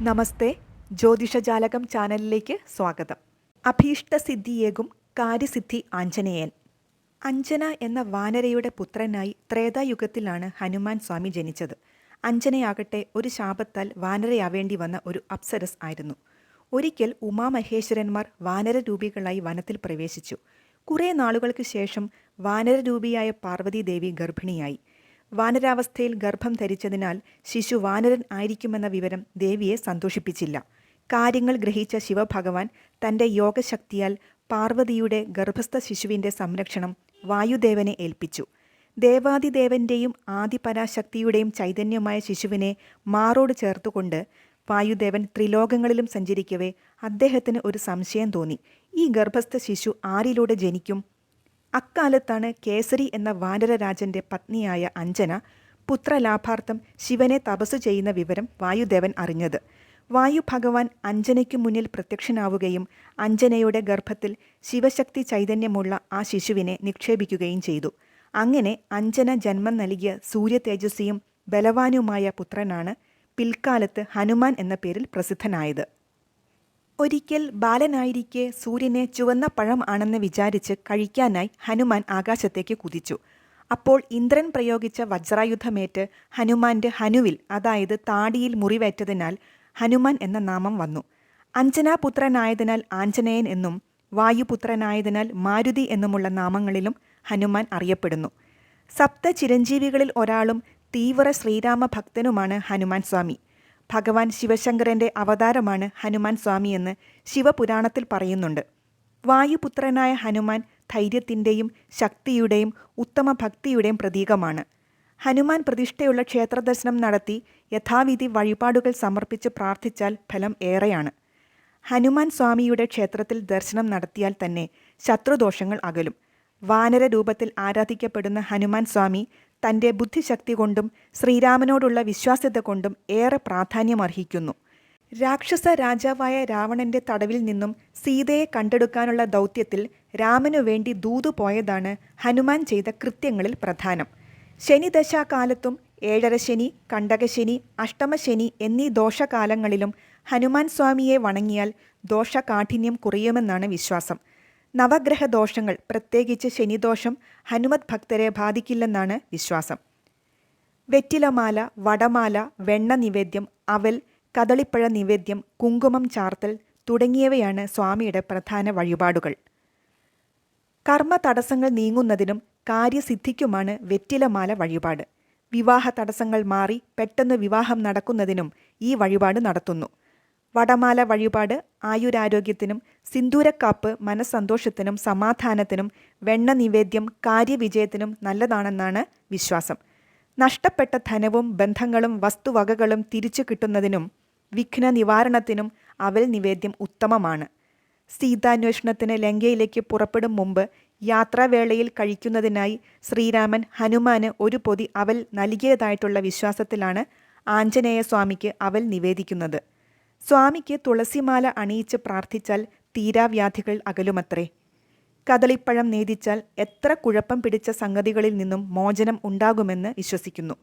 നമസ്തേ, ജ്യോതിഷജാലകം ചാനലിലേക്ക് സ്വാഗതം. അഭീഷ്ടസിദ്ധിയേകും കാര്യസിദ്ധി ആഞ്ജനേയൻ. അഞ്ജന എന്ന വാനരയുടെ പുത്രനായി ത്രേതായുഗത്തിലാണ് ഹനുമാൻ സ്വാമി ജനിച്ചത്. അഞ്ജനയാകട്ടെ ഒരു ശാപത്താൽ വാനരയാവേണ്ടി വന്ന ഒരു അപ്സരസ് ആയിരുന്നു. ഒരിക്കൽ ഉമാമഹേശ്വരന്മാർ വാനരരൂപികളായി വനത്തിൽ പ്രവേശിച്ചു. കുറേ നാളുകൾക്ക് ശേഷം വാനരരൂപിയായ പാർവതീദേവി ഗർഭിണിയായി. വാനരാവസ്ഥയിൽ ഗർഭം ധരിച്ചതിനാൽ ശിശു വാനരൻ ആയിരിക്കുമെന്ന വിവരം ദേവിയെ സന്തോഷിപ്പിച്ചില്ല. കാര്യങ്ങൾ ഗ്രഹിച്ച ശിവഭഗവാൻ തൻ്റെ യോഗശക്തിയാൽ പാർവതിയുടെ ഗർഭസ്ഥ ശിശുവിൻ്റെ സംരക്ഷണം വായുദേവനെ ഏൽപ്പിച്ചു. ദേവാദിദേവൻ്റെയും ആദിപരാശക്തിയുടെയും ചൈതന്യമായ ശിശുവിനെ മാറോട് ചേർത്തുകൊണ്ട് വായുദേവൻ ത്രിലോകങ്ങളിലും സഞ്ചരിക്കവേ അദ്ദേഹത്തിന് ഒരു സംശയം തോന്നി. ഈ ഗർഭസ്ഥ ശിശു ആരിലൂടെ ജനിക്കും? അക്കാലത്താണ് കേസരി എന്ന വാനരരാജൻ്റെ പത്നിയായ അഞ്ജന പുത്രലാഭാർത്ഥം ശിവനെ തപസ്സു ചെയ്യുന്ന വിവരം വായുദേവൻ അറിഞ്ഞത്. വായു ഭഗവാൻ അഞ്ജനയ്ക്കു മുന്നിൽ പ്രത്യക്ഷനാവുകയും അഞ്ജനയുടെ ഗർഭത്തിൽ ശിവശക്തി ചൈതന്യമുള്ള ആ ശിശുവിനെ നിക്ഷേപിക്കുകയും ചെയ്തു. അങ്ങനെ അഞ്ജന ജന്മം നൽകിയ സൂര്യതേജസ്വിയും ബലവാനുമായ പുത്രനാണ് പിൽക്കാലത്ത് ഹനുമാൻ എന്ന പേരിൽ പ്രസിദ്ധനായത്. ഒരിക്കൽ ബാലനായിരിക്കെ സൂര്യനെ ചുവന്ന പഴം ആണെന്ന് വിചാരിച്ച് കഴിക്കാനായി ഹനുമാൻ ആകാശത്തേക്ക് കുതിച്ചു. അപ്പോൾ ഇന്ദ്രൻ പ്രയോഗിച്ച വജ്രായുധമേറ്റ് ഹനുമാന്റെ ഹനുവിൽ, അതായത് താടിയിൽ മുറിവേറ്റതിനാൽ ഹനുമാൻ എന്ന നാമം വന്നു. അഞ്ജനാപുത്രനായതിനാൽ ആഞ്ജനേയൻ എന്നും വായുപുത്രനായതിനാൽ മാരുതി എന്നുമുള്ള നാമങ്ങളിലും ഹനുമാൻ അറിയപ്പെടുന്നു. സപ്ത ചിരഞ്ജീവികളിൽ ഒരാളും തീവ്ര ശ്രീരാമ ഭക്തനുമാണ് ഹനുമാൻ സ്വാമി. ഭഗവാൻ ശിവശങ്കരൻ്റെ അവതാരമാണ് ഹനുമാൻ സ്വാമിയെന്ന് ശിവപുരാണത്തിൽ പറയുന്നുണ്ട്. വായുപുത്രനായ ഹനുമാൻ ധൈര്യത്തിൻ്റെയും ശക്തിയുടെയും ഉത്തമ ഭക്തിയുടെയും പ്രതീകമാണ്. ഹനുമാൻ പ്രതിഷ്ഠയുള്ള ക്ഷേത്രദർശനം നടത്തി യഥാവിധി വഴിപാടുകൾ സമർപ്പിച്ച് പ്രാർത്ഥിച്ചാൽ ഫലം ഏറെയാണ്. ഹനുമാൻ സ്വാമിയുടെ ക്ഷേത്രത്തിൽ ദർശനം നടത്തിയാൽ തന്നെ ശത്രുദോഷങ്ങൾ അകലും. വാനര രൂപത്തിൽ ആരാധിക്കപ്പെടുന്ന ഹനുമാൻ സ്വാമി തൻ്റെ ബുദ്ധിശക്തി കൊണ്ടും ശ്രീരാമനോടുള്ള വിശ്വാസ്യത കൊണ്ടും ഏറെ പ്രാധാന്യമർഹിക്കുന്നു. രാക്ഷസ രാജാവായ രാവണന്റെ തടവിൽ നിന്നും സീതയെ കണ്ടെടുക്കാനുള്ള ദൗത്യത്തിൽ രാമനു വേണ്ടി ദൂതു പോയതാണ് ഹനുമാൻ ചെയ്ത കൃത്യങ്ങളിൽ പ്രധാനം. ശനിദശാകാലത്തും ഏഴരശനി, കണ്ടകശനി, അഷ്ടമശനി എന്നീ ദോഷകാലങ്ങളിലും ഹനുമാൻ സ്വാമിയെ വണങ്ങിയാൽ ദോഷകാഠിന്യം കുറയുമെന്നാണ് വിശ്വാസം. നവഗ്രഹ ദോഷങ്ങൾ, പ്രത്യേകിച്ച് ശനിദോഷം ഹനുമത് ഭക്തരെ ബാധിക്കില്ലെന്നാണ് വിശ്വാസം. വെറ്റിലമാല, വടമാല, വെണ്ണ നിവേദ്യം, അവൽ, കദളിപ്പഴ നിവേദ്യം, കുങ്കുമം ചാർത്തൽ തുടങ്ങിയവയാണ് സ്വാമിയുടെ പ്രധാന വഴിപാടുകൾ. കർമ്മ തടസ്സങ്ങൾ നീങ്ങുന്നതിനും കാര്യസിദ്ധിക്കുമാണ് വെറ്റിലമാല വഴിപാട്. വിവാഹ തടസ്സങ്ങൾ മാറി പെട്ടെന്ന് വിവാഹം നടക്കുന്നതിനും ഈ വഴിപാട് നടത്തുന്നു. വടമാല വഴിപാട് ആയുരാരോഗ്യത്തിനും, സിന്ദൂരക്കാപ്പ് മനസ്സന്തോഷത്തിനും സമാധാനത്തിനും, വെണ്ണ നിവേദ്യം കാര്യവിജയത്തിനും നല്ലതാണെന്നാണ് വിശ്വാസം. നഷ്ടപ്പെട്ട ധനവും ബന്ധങ്ങളും വസ്തുവകകളും തിരിച്ചു കിട്ടുന്നതിനും വിഘ്ന നിവാരണത്തിനും അവൽ നിവേദ്യം ഉത്തമമാണ്. സീതാന്വേഷണത്തിന് ലങ്കയിലേക്ക് പുറപ്പെടും മുമ്പ് യാത്രാവേളയിൽ കഴിക്കുന്നതിനായി ശ്രീരാമൻ ഹനുമാന് ഒരു പൊതി അവൽ നൽകിയതായിട്ടുള്ള വിശ്വാസത്തിലാണ് ആഞ്ജനേയ സ്വാമിക്ക് അവൽ നിവേദിക്കുന്നത്. സ്വാമിക്ക് തുളസിമാല അണിയിച്ച് പ്രാർത്ഥിച്ചാൽ തീരാവ്യാധികൾ അകലുമത്രേ. കദളിപ്പഴം നേദിച്ചാൽ എത്ര കുഴപ്പം പിടിച്ച സംഗതികളിൽ നിന്നും മോചനം ഉണ്ടാകുമെന്ന് വിശ്വസിക്കുന്നു.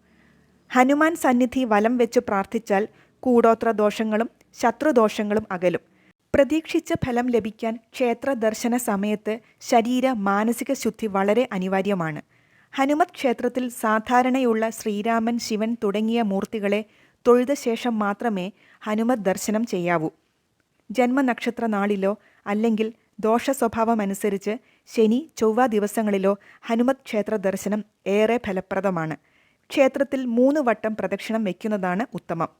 ഹനുമാൻ സന്നിധി വലം വെച്ച് പ്രാർത്ഥിച്ചാൽ കൂടോത്ര ദോഷങ്ങളും ശത്രുദോഷങ്ങളും അകലും. പ്രതീക്ഷിച്ച ഫലം ലഭിക്കാൻ ക്ഷേത്ര ദർശന സമയത്ത് ശരീര മാനസിക ശുദ്ധി വളരെ അനിവാര്യമാണ്. ഹനുമത് ക്ഷേത്രത്തിൽ സാധാരണയുള്ള ശ്രീരാമൻ, ശിവൻ തുടങ്ങിയ മൂർത്തികളെ തൊഴുത ശേഷം മാത്രമേ ഹനുമത് ദർശനം ചെയ്യാവൂ. ജന്മനക്ഷത്ര നാളിലോ അല്ലെങ്കിൽ ദോഷ സ്വഭാവമനുസരിച്ച് ശനി, ചൊവ്വ ദിവസങ്ങളിലോ ഹനുമത് ക്ഷേത്ര ദർശനം ഏറെ ഫലപ്രദമാണ്. ക്ഷേത്രത്തിൽ 3 വട്ടം പ്രദക്ഷിണം വയ്ക്കുന്നതാണ് ഉത്തമം.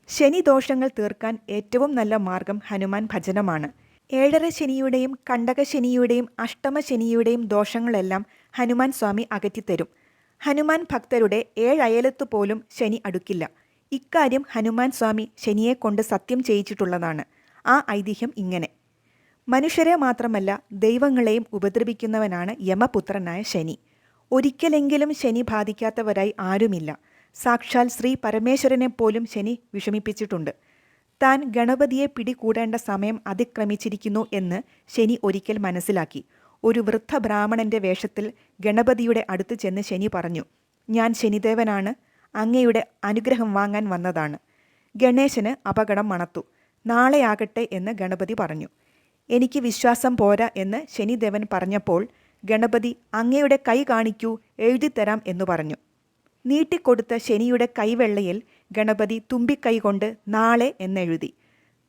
ശനിദോഷങ്ങൾ തീർക്കാൻ ഏറ്റവും നല്ല മാർഗം ഹനുമാൻ ഭജനമാണ്. ഏഴര ശനിയുടെയും കണ്ടകശനിയുടെയും അഷ്ടമശനിയുടെയും ദോഷങ്ങളെല്ലാം ഹനുമാൻ സ്വാമി അകറ്റിത്തരും. ഹനുമാൻ ഭക്തരുടെ 7 അയലത്തു പോലും ശനി അടുക്കില്ല. ഇക്കാര്യം ഹനുമാൻ സ്വാമി ശനിയെ കൊണ്ട് സത്യം ചെയ്യിച്ചിട്ടുള്ളതാണ്. ആ ഐതിഹ്യം ഇങ്ങനെ: മനുഷ്യരെ മാത്രമല്ല ദൈവങ്ങളെയും ഉപദ്രവിക്കുന്നവനാണ് യമപുത്രനായ ശനി. ഒരിക്കലെങ്കിലും ശനി ബാധിക്കാത്തവരായി ആരുമില്ല. സാക്ഷാൽ ശ്രീ പരമേശ്വരനെ പോലും ശനി വിഷമിപ്പിച്ചിട്ടുണ്ട്. താൻ ഗണപതിയെ പിടികൂടേണ്ട സമയം അതിക്രമിച്ചിരിക്കുന്നു എന്ന് ശനി ഒരിക്കൽ മനസ്സിലാക്കി. ഒരു വൃദ്ധ ബ്രാഹ്മണന്റെ വേഷത്തിൽ ഗണപതിയുടെ അടുത്ത് ചെന്ന് ശനി പറഞ്ഞു, ഞാൻ ശനിദേവനാണ്, അങ്ങയുടെ അനുഗ്രഹം വാങ്ങാൻ വന്നതാണ്. ഗണേശന് അപകടം മണത്തു. നാളെയാകട്ടെ എന്ന് ഗണപതി പറഞ്ഞു. എനിക്ക് വിശ്വാസം പോരാ എന്ന് ശനിദേവൻ പറഞ്ഞപ്പോൾ ഗണപതി അങ്ങയുടെ കൈ കാണിക്കൂ, എഴുതിത്തരാം എന്നു പറഞ്ഞു. നീട്ടിക്കൊടുത്ത ശനിയുടെ കൈവെള്ളയിൽ ഗണപതി തുമ്പിക്കൈ കൊണ്ട് നാളെ എന്നെഴുതി.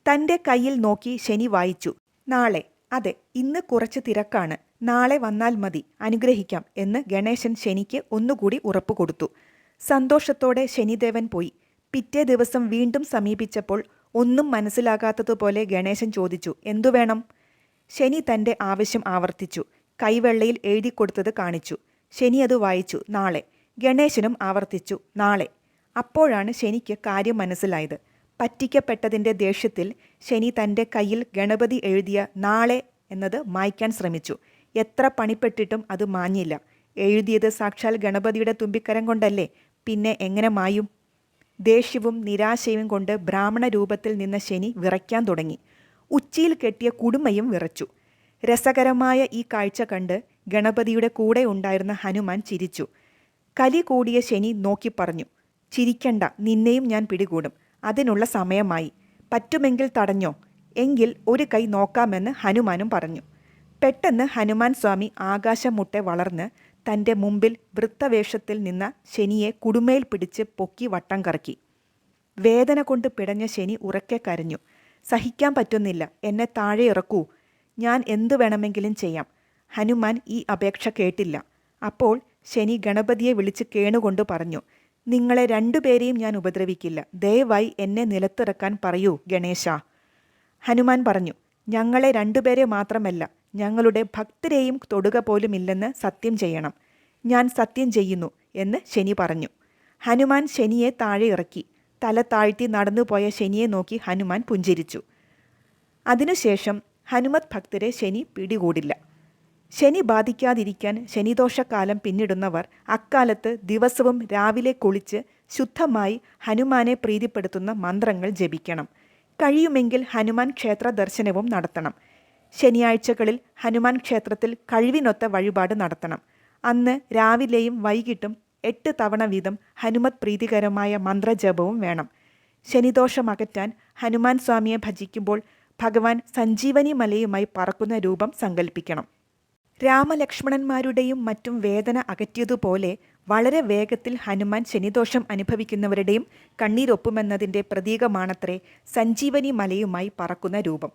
തൻ്റെ കയ്യിൽ നോക്കി ശനി വായിച്ചു. നാളെ, അതെ, ഇന്ന് കുറച്ച് തിരക്കാണ്, നാളെ വന്നാൽ മതി, അനുഗ്രഹിക്കാം എന്ന് ഗണേശൻ ശനിക്ക് ഒന്നുകൂടി ഉറപ്പു കൊടുത്തു. സന്തോഷത്തോടെ ശനിദേവൻ പോയി. പിറ്റേ ദിവസം വീണ്ടും സമീപിച്ചപ്പോൾ ഒന്നും മനസ്സിലാകാത്തതുപോലെ ഗണേശൻ ചോദിച്ചു, എന്തു വേണം? ശനി തൻ്റെ ആവശ്യം ആവർത്തിച്ചു. കൈവെള്ളയിൽ എഴുതിക്കൊടുത്തത് കാണിച്ചു. ശനി അത് വായിച്ചു. നാളെ. ഗണേശനും ആവർത്തിച്ചു, നാളെ. അപ്പോഴാണ് ശനിക്ക് കാര്യം മനസ്സിലായത്. പറ്റിക്കപ്പെട്ടതിൻ്റെ ദേഷ്യത്തിൽ ശനി തൻ്റെ കയ്യിൽ ഗണപതി എഴുതിയ നാളെ എന്നത് മായ്ക്കാൻ ശ്രമിച്ചു. എത്ര പണിപ്പെട്ടിട്ടും അത് മാഞ്ഞില്ല. എഴുതിയത് സാക്ഷാൽ ഗണപതിയുടെ തുമ്പിക്കരം കൊണ്ടല്ലേ, പിന്നെ എങ്ങനെ മായും? ദേഷ്യവും നിരാശയും കൊണ്ട് ബ്രാഹ്മണ രൂപത്തിൽ നിന്ന ശനി വിറയ്ക്കാൻ തുടങ്ങി. ഉച്ചിയിൽ കെട്ടിയ കുടുമയും വിറച്ചു. രസകരമായ ഈ കാഴ്ച കണ്ട് ഗണപതിയുടെ കൂടെ ഉണ്ടായിരുന്ന ഹനുമാൻ ചിരിച്ചു. കലി കൂടിയ ശനി നോക്കി പറഞ്ഞു, ചിരിക്കണ്ട, നിന്നെയും ഞാൻ പിടികൂടും. അതിനുള്ള സമയമായി. പറ്റുമെങ്കിൽ തടഞ്ഞോ? എങ്കിൽ ഒരു കൈ നോക്കാമെന്ന് ഹനുമാനും പറഞ്ഞു. പെട്ടെന്ന് ഹനുമാൻ സ്വാമി ആകാശം മുട്ടെ വളർന്ന് തൻ്റെ മുമ്പിൽ വൃത്തവേഷത്തിൽ നിന്ന ശനിയെ കുടുമയിൽ പിടിച്ച് പൊക്കി വട്ടം കറക്കി. വേദന കൊണ്ട് പിടഞ്ഞ ശനി ഉറക്കെ കരഞ്ഞു. സഹിക്കാൻ പറ്റുന്നില്ല, എന്നെ താഴെ ഇറക്കൂ, ഞാൻ എന്തു വേണമെങ്കിലും ചെയ്യാം. ഹനുമാൻ ഈ അപേക്ഷ കേട്ടില്ല. അപ്പോൾ ശനി ഗണപതിയെ വിളിച്ച് കേണുകൊണ്ട് പറഞ്ഞു, നിങ്ങളെ രണ്ടുപേരെയും ഞാൻ ഉപദ്രവിക്കില്ല, ദയവായി എന്നെ നിലത്തിറക്കാൻ പറയൂ ഗണേശ. ഹനുമാൻ പറഞ്ഞു, ഞങ്ങളെ രണ്ടുപേരെ മാത്രമല്ല, ഞങ്ങളുടെ ഭക്തരെയും തൊടുക പോലുമില്ലെന്ന് സത്യം ചെയ്യണം. ഞാൻ സത്യം ചെയ്യുന്നു എന്ന് ശനി പറഞ്ഞു. ഹനുമാൻ ശനിയെ താഴെ ഇറക്കി. തല താഴ്ത്തി നടന്നുപോയ ശനിയെ നോക്കി ഹനുമാൻ പുഞ്ചിരിച്ചു. അതിനുശേഷം ഹനുമത് ഭക്തരെ ശനി പിടികൂടില്ല. ശനി ബാധിക്കാതിരിക്കാൻ ശനിദോഷക്കാലം പിന്നിടുന്നവർ അക്കാലത്ത് ദിവസവും രാവിലെ കുളിച്ച് ശുദ്ധമായി ഹനുമാനെ പ്രീതിപ്പെടുത്തുന്ന മന്ത്രങ്ങൾ ജപിക്കണം. കഴിയുമെങ്കിൽ ഹനുമാൻ ക്ഷേത്ര ദർശനവും നടത്തണം. ശനിയാഴ്ചകളിൽ ഹനുമാൻ ക്ഷേത്രത്തിൽ കഴിവിനൊത്ത വഴിപാട് നടത്തണം. അന്ന് രാവിലെയും വൈകിട്ടും 8 തവണ വീതം ഹനുമത് പ്രീതികരമായ മന്ത്രജപവും വേണം. ശനിദോഷമകറ്റാൻ ഹനുമാൻ സ്വാമിയെ ഭജിക്കുമ്പോൾ ഭഗവാൻ സഞ്ജീവനി മലയുമായി പറക്കുന്ന രൂപം സങ്കല്പിക്കണം. രാമലക്ഷ്മണന്മാരുടെയും മറ്റും വേദന അകറ്റിയതുപോലെ വളരെ വേഗത്തിൽ ഹനുമാൻ ശനിദോഷം അനുഭവിക്കുന്നവരുടെയും കണ്ണീരൊപ്പുമെന്നതിൻ്റെ പ്രതീകമാണത്രേ സഞ്ജീവനി മലയുമായി പറക്കുന്ന രൂപം.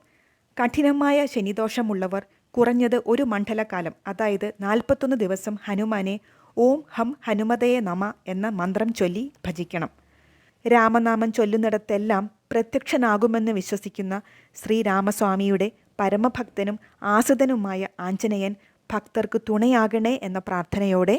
കഠിനമായ ശനിദോഷമുള്ളവർ കുറഞ്ഞത് ഒരു മണ്ഡലകാലം, അതായത് 41 ദിവസം ഹനുമാനെ ഓം ഹം ഹനുമതയെ നമ എന്ന മന്ത്രം ചൊല്ലി ഭജിക്കണം. രാമനാമം ചൊല്ലുന്നിടത്തെല്ലാം പ്രത്യക്ഷനാകുമെന്ന് വിശ്വസിക്കുന്ന ശ്രീരാമസ്വാമിയുടെ പരമഭക്തനും ആശ്രിതനുമായ ആഞ്ജനേയൻ ഭക്തർക്ക് തുണയാകണേ എന്ന പ്രാർത്ഥനയോടെ